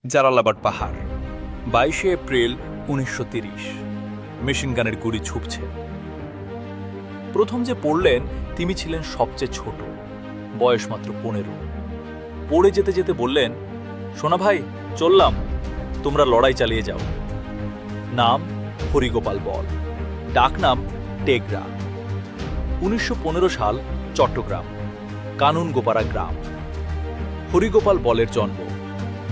জালালাবাদ পাহাড় 22 এপ্রিল 1930। মেশিনগানের গুলি ছুটছে। প্রথম যে পড়লেন তিনি ছিলেন সবচেয়ে ছোট, বয়স মাত্র 15। পড়ে যেতে যেতে বললেন, সোনা ভাই চললাম, তোমরা লড়াই চালিয়ে যাও। নাম হরিগোপাল বল, ডাকনাম টেগরা। 1915 সাল, চট্টগ্রাম, কানুনগোপাড়া গ্রাম। হরিগোপাল বলের জন্ম।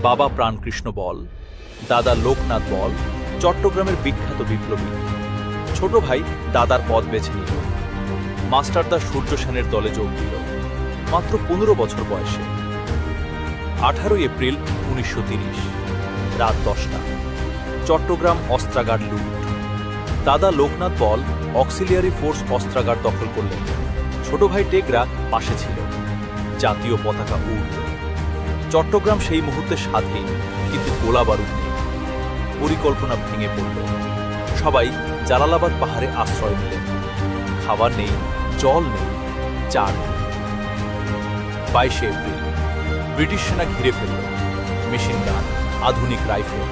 বাবা প্রাণকৃষ্ণ বল, দাদা লোকনাথ বল চট্টগ্রামের বিখ্যাত বিপ্লবী। ছোট ভাই দাদার পথ বেছে নিল, মাস্টারদা সূর্য সেনের দলে যোগ দিল মাত্র 15 বছর বয়সে। 18 এপ্রিল 1930, রাত 10টা, চট্টগ্রাম অস্ত্রাগার লুট। দাদা লোকনাথ বল অক্সিলিয়ারি ফোর্স অস্ত্রাগার দখল করলেন। ছোট ভাই টেগরা পাশে ছিল। জাতীয় পতাকা উড়ল। চট্টগ্রাম সেই মুহূর্তে স্বাধীন, কিন্তু গোলা বারুদ নেই। পরিকল্পনা ভেঙে পড়ল। সবাই জালালাবাদ পাহাড়ে আশ্রয় নিলেন। খাবার নেই, জল নেই, চার নেই। 22 এপ্রিল, ব্রিটিশ সেনা ঘিরে ফেলল। মেশিন গান, আধুনিক রাইফেল।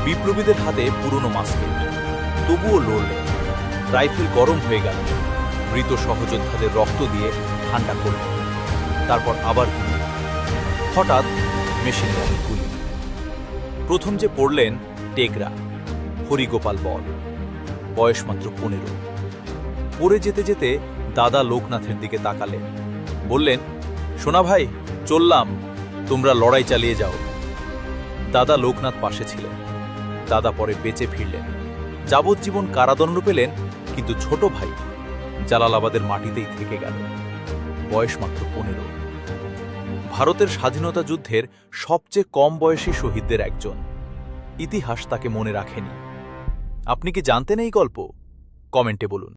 বিপ্লবীদের হাতে পুরনো মাস্কেট, তবুও লড়লেন। রাইফেল গরম হয়ে গেল। মৃত সহযোদ্ধাদের রক্ত দিয়ে ঠান্ডা করলেন। তারপর আবার গুলি। হঠাৎ মেশিন গানের গুলি। প্রথম যে পড়লেন টেগরা, হরিগোপাল বল, বয়স মাত্র 15। পড়ে যেতে যেতে দাদা লোকনাথের দিকে তাকালেন, বললেন, সোনা ভাই চললাম, তোমরা লড়াই চালিয়ে যাও। দাদা লোকনাথ পাশে ছিলেন। দাদা পরে বেঁচে ফিরলেন, যাবজ্জীবন কারাদণ্ড পেলেন, কিন্তু ছোট ভাই জালালাবাদের মাটিতেই থেকে গেল, বয়স মাত্র 15। ভারতের স্বাধীনতা যুদ্ধের সবচেয়ে কম বয়সী শহীদদের একজন। ইতিহাস তাকে মনে রাখেনি। আপনি কি জানতেন এই গল্প? কমেন্টে বলুন।